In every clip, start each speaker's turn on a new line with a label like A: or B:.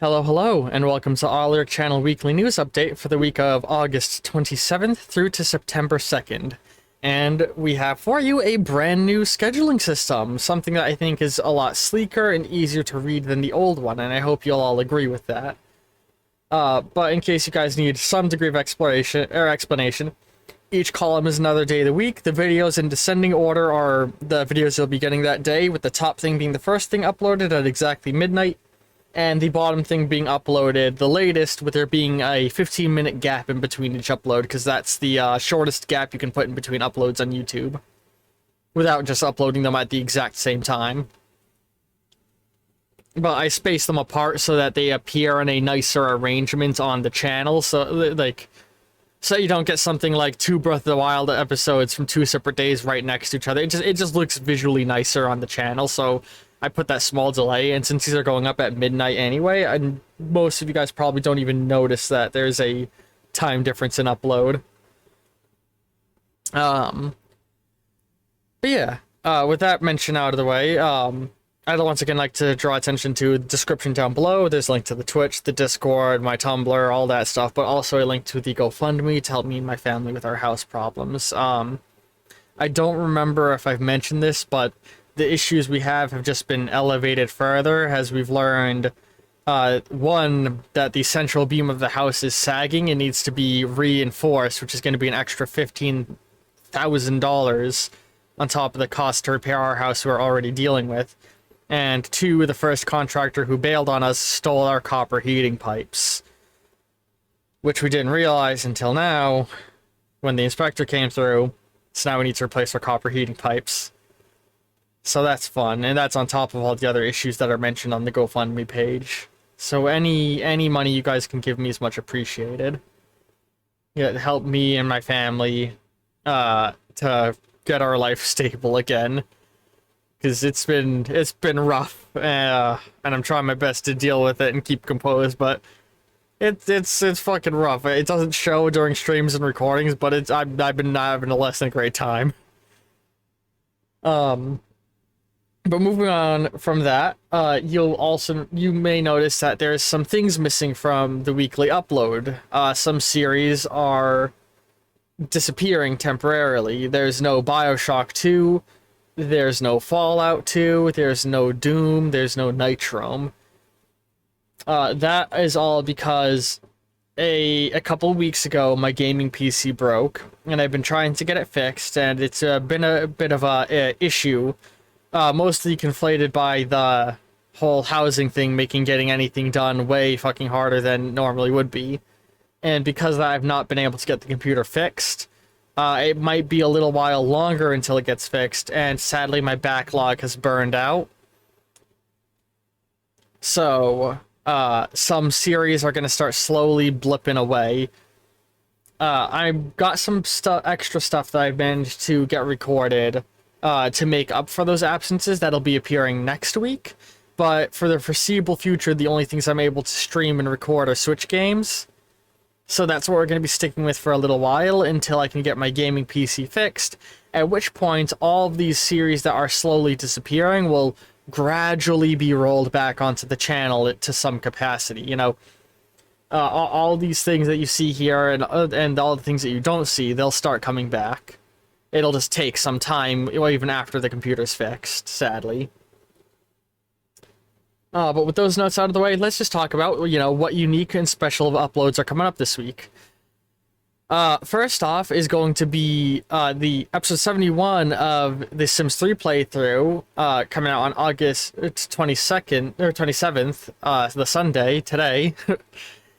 A: Hello, hello, and welcome to our Lyric Channel Weekly News Update for the week of August 27th through to September 2nd. And we have for you a brand new scheduling system, something that I think is a lot sleeker and easier to read than the old one, and I hope you'll all agree with that. But in case you guys need some degree of explanation, each column is another day of the week. The videos in descending order are the videos you'll be getting that day, with the top thing being the first thing uploaded at exactly midnight, and the bottom thing being uploaded the latest, with there being a 15-minute gap in between each upload, because that's the shortest gap you can put in between uploads on YouTube, without just uploading them at the exact same time. But I space them apart so that they appear in a nicer arrangement on the channel, so you don't get something like two Breath of the Wild episodes from two separate days right next to each other. It just looks visually nicer on the channel, so I put that small delay, and since these are going up at midnight anyway, and most of you guys probably don't even notice that there's a time difference in upload. But yeah, with that mention out of the way, I'd once again like to draw attention to the description down below. There's a link to the Twitch, the Discord, my Tumblr, all that stuff, but also a link to the GoFundMe to help me and my family with our house problems. I don't remember if I've mentioned this, but the issues we have just been elevated further as we've learned, one, that the central beam of the house is sagging and needs to be reinforced, which is going to be an extra $15,000 on top of the cost to repair our house we're already dealing with. And two, the first contractor who bailed on us stole our copper heating pipes, which we didn't realize until now when the inspector came through. So now we need to replace our copper heating pipes. So that's fun, and that's on top of all the other issues that are mentioned on the GoFundMe page. So any money you guys can give me is much appreciated. Yeah, help me and my family to get our life stable again, because it's been rough, and I'm trying my best to deal with it and keep composed, but it's fucking rough. It doesn't show during streams and recordings, but I've been having a less than great time. But moving on from that, you may notice that there's some things missing from the weekly upload. Some series are disappearing temporarily. There's no BioShock 2, there's no Fallout 2, there's no Doom, there's no Nitrome. That is all because a couple weeks ago my gaming PC broke, and I've been trying to get it fixed, and it's been a bit of a issue. Mostly conflated by the whole housing thing, making getting anything done way fucking harder than normally would be. And because I've not been able to get the computer fixed, it might be a little while longer until it gets fixed, and sadly my backlog has burned out. So, some series are going to start slowly blipping away. I've got some extra stuff that I've managed to get recorded to make up for those absences that'll be appearing next week. But for the foreseeable future, the only things I'm able to stream and record are Switch games. So that's what we're going to be sticking with for a little while until I can get my gaming PC fixed, at which point all of these series that are slowly disappearing will gradually be rolled back onto the channel to some capacity. You know, all these things that you see here and all the things that you don't see, they'll start coming back. It'll just take some time, even after the computer's fixed, sadly. But with those notes out of the way, let's just talk about, what unique and special uploads are coming up this week. First off is going to be the episode 71 of the Sims 3 playthrough, coming out on August 22nd, or 27th, the Sunday, today.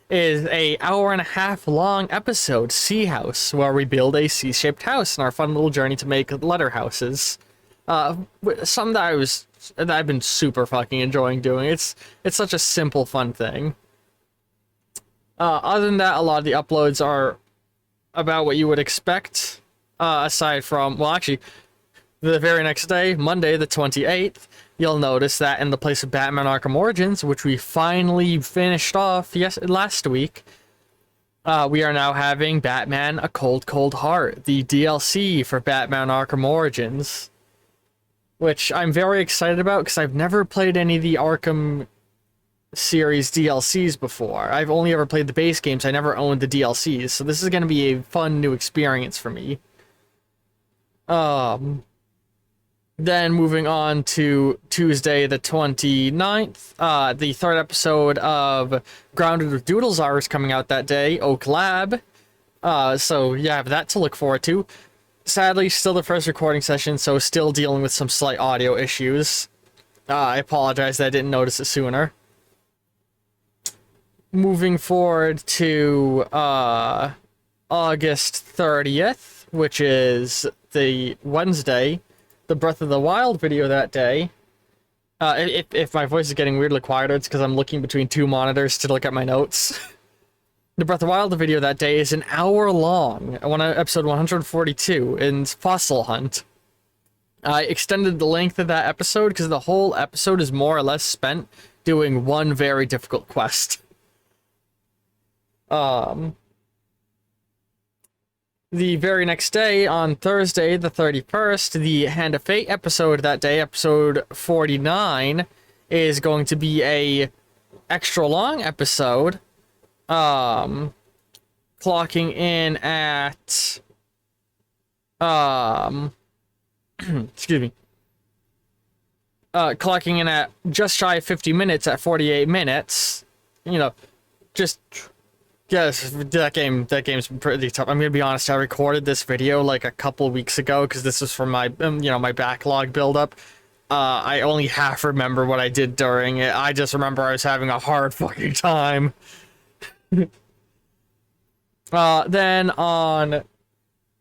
A: Is a hour-and-a-half long episode, Sea House, where we build a C-shaped house in our fun little journey to make letter houses. Something that I've been super fucking enjoying doing. It's such a simple, fun thing. Other than that, a lot of the uploads are about what you would expect, aside from, well, actually, the very next day, Monday the 28th, you'll notice that in the place of Batman Arkham Origins, which we finally finished off last week, we are now having Batman A Cold Cold Heart, the DLC for Batman Arkham Origins, which I'm very excited about because I've never played any of the Arkham series DLCs before. I've only ever played the base games. I never owned the DLCs, so this is going to be a fun new experience for me. Then moving on to Tuesday the 29th, the third episode of Grounded with Doodlesar is coming out that day, Oak Lab. So you have that to look forward to. Sadly, still the first recording session, so still dealing with some slight audio issues. I apologize that I didn't notice it sooner. Moving forward to August 30th, which is the Wednesday, the Breath of the Wild video that day. If my voice is getting weirdly quieter, it's because I'm looking between two monitors to look at my notes. The Breath of the Wild video that day is an hour long. Episode 142 in Fossil Hunt. I extended the length of that episode because the whole episode is more or less spent doing one very difficult quest. The very next day, on Thursday, the 31st, the Hand of Fate episode that day, episode 49, is going to be a extra long episode. Clocking in at excuse me. Clocking in at just shy of 50 minutes at 48 minutes. You know, just yes, that game's pretty tough. I'm gonna be honest, I recorded this video like a couple weeks ago because this was for my my backlog buildup. I only half remember what I did during it. I just remember I was having a hard fucking time. Then on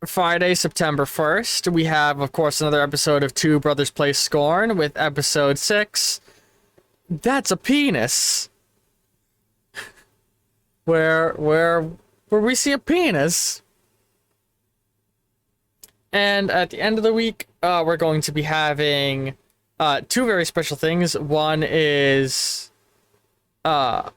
A: Friday, September 1st, we have, of course, another episode of Two Brothers Play Scorn with episode 6. That's a penis. where we see a penis. And at the end of the week, we're going to be having two very special things. One is oh,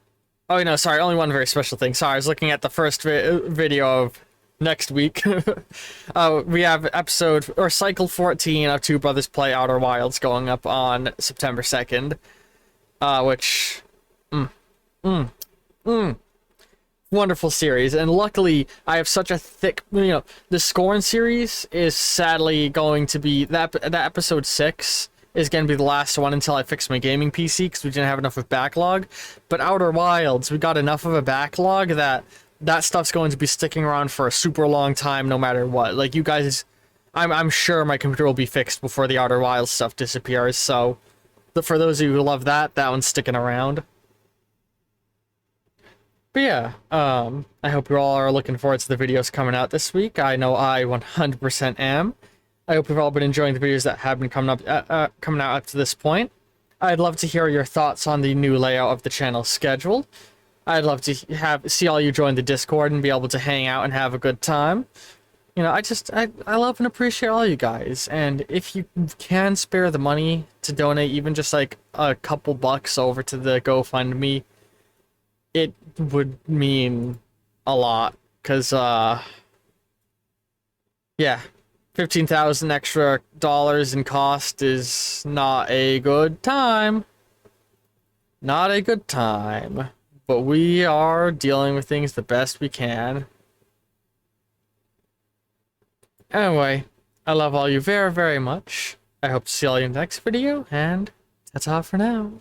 A: no, sorry, only one very special thing. Sorry, I was looking at the first video of next week. We have cycle 14 of Two Brothers Play Outer Wilds going up on September 2nd. Which... wonderful series. And luckily, I have such a thick... the Scorn series is sadly going to be... That episode 6... is going to be the last one until I fix my gaming PC, because we didn't have enough of backlog. But Outer Wilds, we got enough of a backlog that stuff's going to be sticking around for a super long time, no matter what. Like, you guys, I'm sure my computer will be fixed before the Outer Wilds stuff disappears, so for those of you who love that one's sticking around. But yeah, I hope you all are looking forward to the videos coming out this week. I know I 100% am. I hope you've all been enjoying the videos that have been coming out up to this point. I'd love to hear your thoughts on the new layout of the channel schedule. I'd love to see all you join the Discord and be able to hang out and have a good time. I love and appreciate all you guys. And if you can spare the money to donate even just like a couple bucks over to the GoFundMe, it would mean a lot. Because, yeah. 15,000 extra dollars in cost is not a good time. Not a good time. But we are dealing with things the best we can. Anyway, I love all you very, very much. I hope to see all you in the next video, and that's all for now.